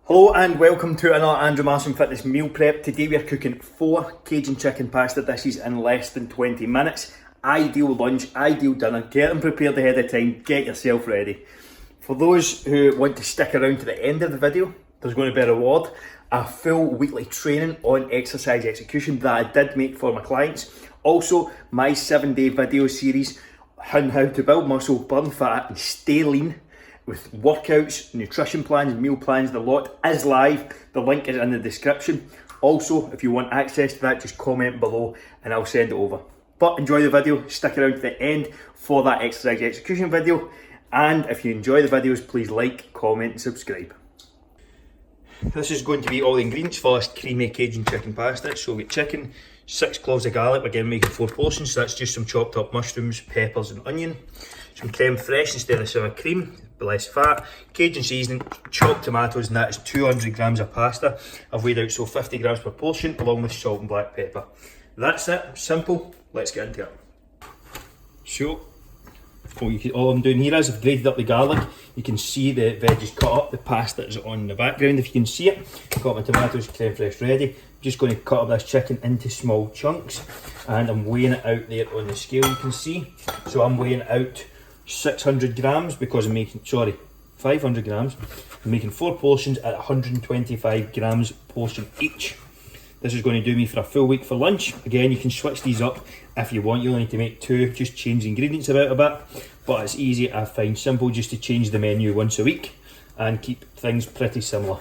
Hello and welcome to another Andrew Marson Fitness meal prep. Today we are cooking 4 Cajun chicken pasta dishes in less than 20 minutes. Ideal lunch, ideal dinner. Get them prepared ahead of time, get yourself ready. For those who want to stick around to the end of the video, there's going to be a reward. A full weekly training on exercise execution that I did make for my clients. Also, my 7-day video series on how to build muscle, burn fat and stay lean, with workouts, nutrition plans, meal plans. The lot is live. The link is in the description. Also, if you want access to that, just comment below and I'll send it over. But enjoy the video, stick around to the end for that exercise execution video. And if you enjoy the videos, please like, comment and subscribe. This is going to be all the ingredients for this creamy Cajun chicken pasta. So we've got chicken, 6 cloves of garlic, again making 4 portions, so that's just some chopped up mushrooms, peppers and onion. Some crème fraiche instead of sour cream, less fat, Cajun seasoning, chopped tomatoes, and that is 200 grams of pasta. I've weighed out so 50 grams per portion, along with salt and black pepper. That's it, simple, let's get into it. So, all I'm doing here is I've grated up the garlic. You can see the veggies cut up, the pasta is on the background if you can see it. Got my tomatoes, crème fraiche ready. I'm just going to cut up this chicken into small chunks and I'm weighing it out there on the scale, you can see. So I'm weighing out 600 grams because I'm making, 500 grams. I'm making 4 portions at 125 grams portion each. This is going to do me for a full week for lunch. Again, you can switch these up if you want. You only need to make 2, just change the ingredients about a bit. But it's easy, I find simple just to change the menu once a week and keep things pretty similar.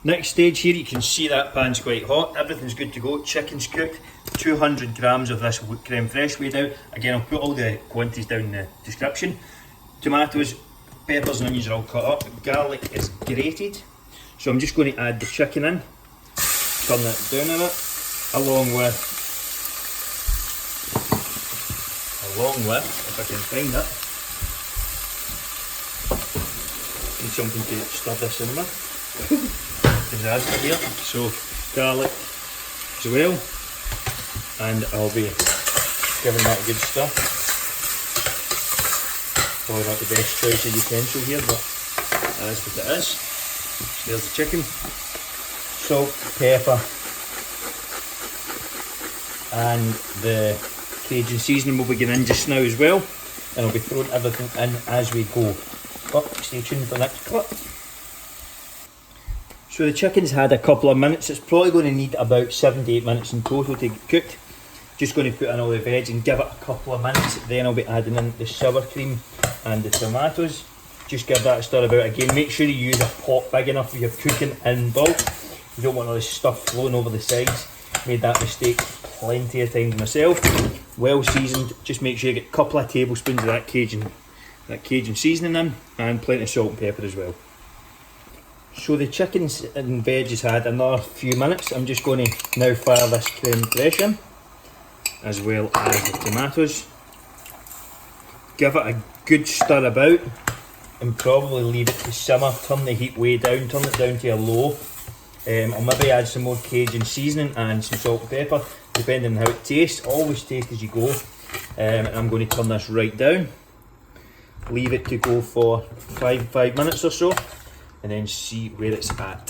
Next stage here, you can see that pan's quite hot. Everything's good to go. Chicken's cooked. 200 grams of this crème fraiche weighed out. Again, I'll put all the quantities down in the description. Tomatoes, peppers and onions are all cut up. Garlic is grated. So I'm just going to add the chicken in, turn that down a bit, along with, if I can find it, need something to stir this in with. Disaster here. So garlic as well, and I'll be giving that a good stir. Probably not the best choice of utensil here, but that's what it is. There's the chicken, salt, pepper and the Cajun seasoning will be going in just now as well, and I'll be throwing everything in as we go. But stay tuned for the next clip. So the chicken's had a couple of minutes. It's probably going to need about 7 to 8 minutes in total to get cooked. Just going to put in all the veg and give it a couple of minutes, then I'll be adding in the sour cream and the tomatoes. Just give that a stir about again. Make sure you use a pot big enough if you're cooking in bulk. You don't want all this stuff flowing over the sides. Made that mistake plenty of times myself. Well seasoned. Just make sure you get a couple of tablespoons of that Cajun seasoning in, and plenty of salt and pepper as well. So the chicken and veg has had another few minutes. I'm just going to now fire this crème fraiche in, as well as the tomatoes. Give it a good stir about, and probably leave it to simmer. Turn the heat way down, turn it down to a low. I'll maybe add some more Cajun seasoning and some salt and pepper, depending on how it tastes. Always taste as you go. And I'm going to turn this right down. Leave it to go for 5 minutes or so, and then see where it's at.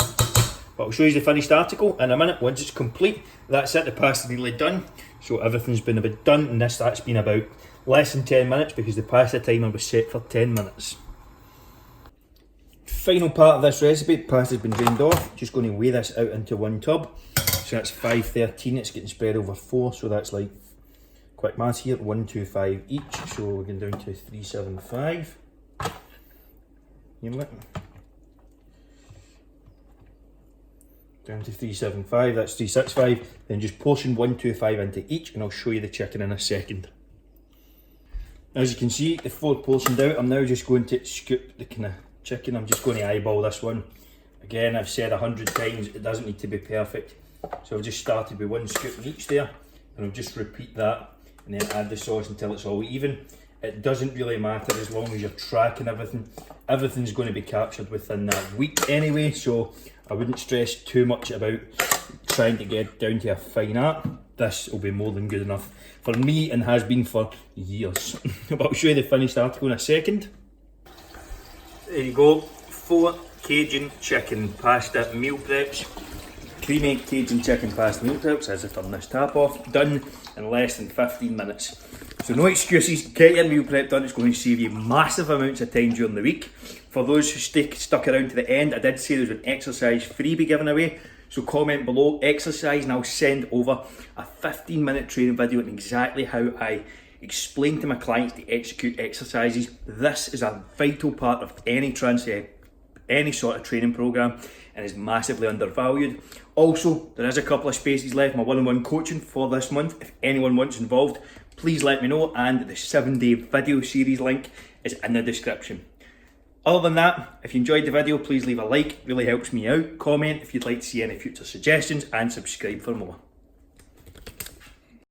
But I'll show you the finished article in a minute once it's complete. That's it, the pasta's nearly done. So everything's been about done, and that's been about less than 10 minutes because the pasta timer was set for 10 minutes. Final part of this recipe, the pasta's been drained off. Just going to weigh this out into one tub. So that's 513, it's getting spread over 4, so that's like, quick maths here, 125 each. So we're going down to 375. Down to 375, that's 365. Then just portion 125 into each, and I'll show you the chicken in a second. As you can see, the 4 portioned out. I'm now just going to scoop the kind of chicken. I'm just going to eyeball this one. Again, I've said 100 times, it doesn't need to be perfect. So I've just started with 1 scoop in each there, and I'll just repeat that, and then add the sauce until it's all even. It doesn't really matter as long as you're tracking everything. Everything's going to be captured within that week anyway, so I wouldn't stress too much about trying to get down to a fine art. This will be more than good enough for me and has been for years. But I'll show you the finished article in a second. There you go, 4 Cajun chicken pasta meal preps. Creamy Cajun chicken pasta meal preps, as if on this tap off, done in less than 15 minutes. So no excuses, get your meal prep done, it's going to save you massive amounts of time during the week. For those who stuck around to the end, I did say there's an exercise freebie given away, so comment below exercise and I'll send over a 15-minute training video on exactly how I explain to my clients to execute exercises. This is a vital part of any sort of training program and is massively undervalued. Also, there is a couple of spaces left, my one-on-one coaching for this month. If anyone wants involved, please let me know, and the 7-day video series link is in the description. Other than that, if you enjoyed the video, please leave a like, really helps me out. Comment if you'd like to see any future suggestions, and subscribe for more.